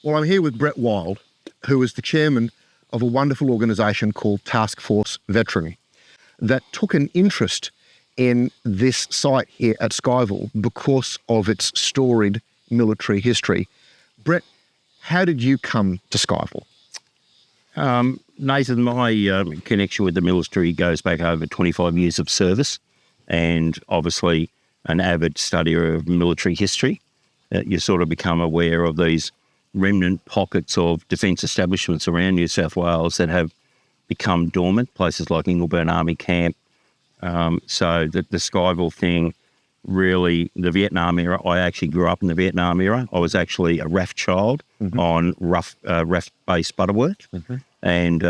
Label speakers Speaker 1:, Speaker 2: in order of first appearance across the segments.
Speaker 1: Well, I'm here with Brett Wild, who is the chairman of a wonderful organisation called Taskforce Veteran that took an interest in this site here at Scheyville because of its storied military history. Brett, how did you come to Scheyville?
Speaker 2: Nathan, my connection with the military goes back over 25 years of service, and obviously an avid studier of military history. You sort of become aware of these remnant pockets of defence establishments around New South Wales that have become dormant, places like Ingleburn Army Camp. So the Scheyville thing, really, the Vietnam era, I actually grew up in the Vietnam era. I was actually a RAF child on RAF-based Butterworth. And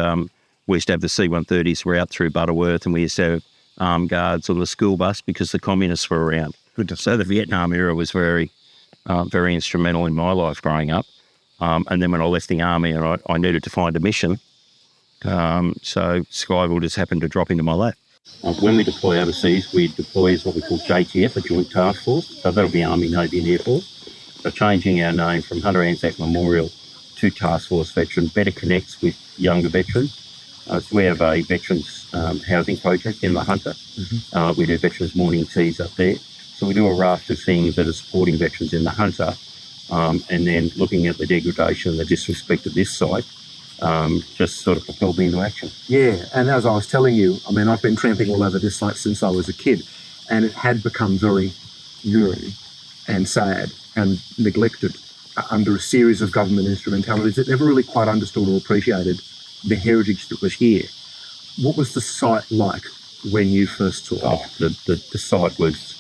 Speaker 2: we used to have the C-130s route through Butterworth, and we used to have armed guards on the school bus because the communists were around. So the Vietnam era was very instrumental in my life growing up. And then when I left the army and I needed to find a mission, so Scheyville just happened to drop into my lap. When we deploy overseas, we deploy as what we call JTF, a Joint Task Force. So that'll be Army, Navy and Air Force. So changing our name from Hunter Anzac Memorial to Taskforce Veteran better connects with younger veterans. So we have a veterans housing project in the Hunter. We do veterans morning teas up there. So we do a raft of things that are supporting veterans in the Hunter, and then looking at the degradation and the disrespect of this site, just sort of propelled me into action.
Speaker 3: Yeah, and as I was telling you, I mean, I've been tramping all over this site since I was a kid, and it had become very eerie and sad and neglected under a series of government instrumentalities that never really quite understood or appreciated the heritage that was here. What was the site like when you first saw it?
Speaker 2: The site was,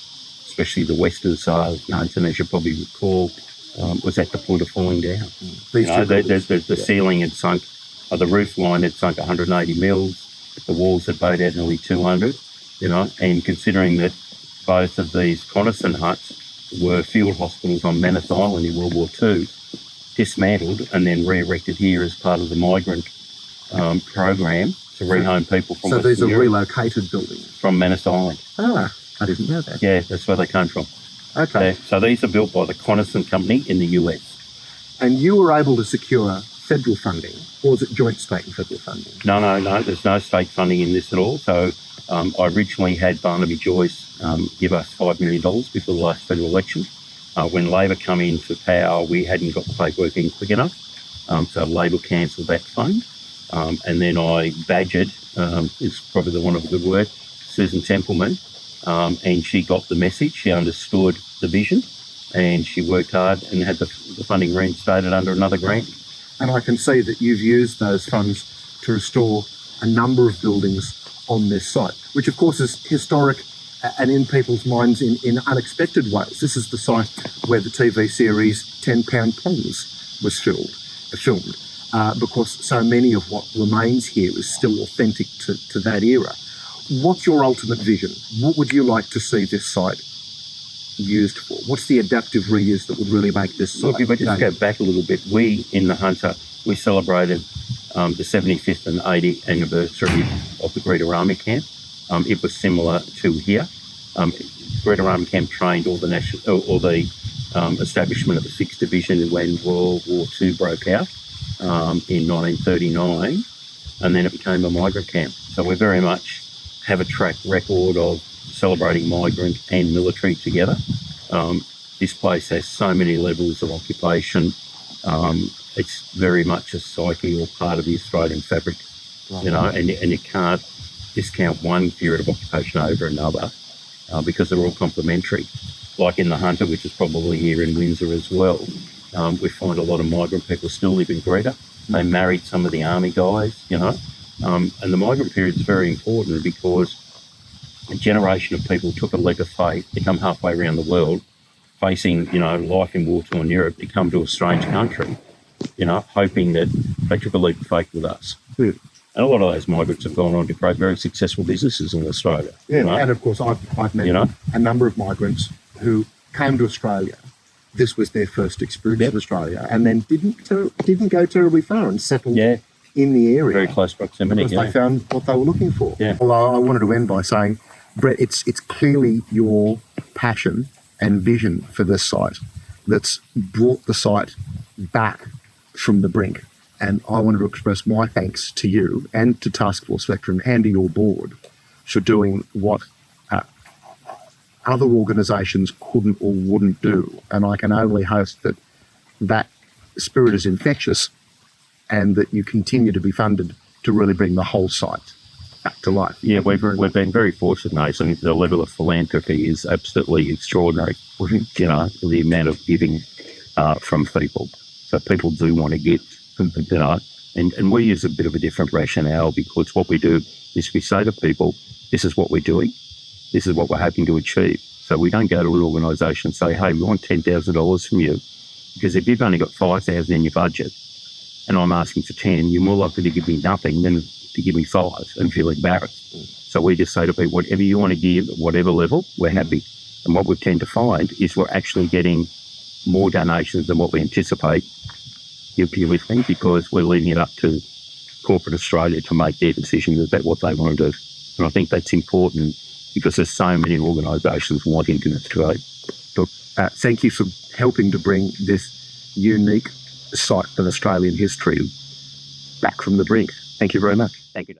Speaker 2: especially the western side, Nathan, as you probably recall, was at the point of falling down. The ceiling had sunk, the roof line had sunk 180 mils, the walls had bowed out nearly 200, and considering that both of these Connaughton huts were field hospitals on Manus Island in World War II, dismantled and then re-erected here as part of the migrant program to rehome people from
Speaker 3: So these are relocated buildings?
Speaker 2: From Manus Island.
Speaker 3: Ah, I didn't know that.
Speaker 2: Yeah, that's where they came from.
Speaker 3: Okay.
Speaker 2: So these are built by the Connaughton Company in the US.
Speaker 3: And you were able to secure federal funding, or was it joint state and federal funding?
Speaker 2: No, there's no state funding in this at all. So I originally had Barnaby Joyce give us $5 million before the last federal election. When Labor come into power, we hadn't got the paperwork in quick enough. So Labor cancelled that fund. And then I badgered, is probably the one of a good word, Susan Templeman, and she got the message, she understood the vision, and she worked hard and had the funding reinstated under another grant.
Speaker 3: And I can see that you've used those funds to restore a number of buildings on this site, which of course is historic and in people's minds in unexpected ways. This is the site where the TV series 10 Pound Ponds was filmed, because so many of what remains here is still authentic to that era. What's your ultimate vision? What would you like to see this site used for? What's the adaptive reuse that would really make this site?
Speaker 2: Look, if I just go back a little bit, we in the Hunter, we celebrated the 75th and 80th anniversary of the Greater Army Camp. It was similar to here. Greater Army Camp trained all the establishment of the 6th Division when World War II broke out in 1939, and then it became a migrant camp. So we very much have a track record of celebrating migrant and military together. This place has so many levels of occupation. It's very much a psyche or part of the Australian fabric, and you can't discount one period of occupation over another because they're all complementary. Like in the Hunter, which is probably here in Windsor as well, we find a lot of migrant people still live in Greta. They married some of the army guys, and the migrant period is very important because a generation of people took a leap of faith to come halfway around the world, facing, life in war-torn Europe, to come to a strange country, hoping that they took a leap of faith with us.
Speaker 3: Yeah.
Speaker 2: And a lot of those migrants have gone on to create very successful businesses in Australia.
Speaker 3: Yeah, and of course I've met a number of migrants who came to Australia. This was their first experience of Australia, and then didn't go terribly far and settled in the area.
Speaker 2: Very close proximity.
Speaker 3: Because they found what they were looking for.
Speaker 2: Yeah.
Speaker 3: Well, I wanted to end by saying, Brett, it's clearly your passion and vision for this site that's brought the site back from the brink. And I want to express my thanks to you and to Taskforce Veteran and to your board for doing what other organisations couldn't or wouldn't do. And I can only hope that that spirit is infectious and that you continue to be funded to really bring the whole site back to life.
Speaker 2: Yeah, we've been very fortunate, Nathan. The level of philanthropy is absolutely extraordinary. You know, the amount of giving from people. So people do want to give, you know, and we use a bit of a different rationale, because what we do is we say to people, this is what we're doing, this is what we're hoping to achieve. So we don't go to an organisation and say, hey, we want $10,000 from you, because if you've only got $5,000 in your budget and I'm asking for 10, you're more likely to give me nothing than to give me 5 and feel embarrassed. So we just say to people, whatever you want to give, at whatever level, we're happy. And what we tend to find is we're actually getting more donations than what we anticipate. You're with me, because we're leaving it up to corporate Australia to make their decisions about what they want to do. And I think that's important, because there's so many organisations wanting to trade.
Speaker 3: Look, thank you for helping to bring this unique site of Australian history back from the brink. Thank you very much.
Speaker 2: Thank you.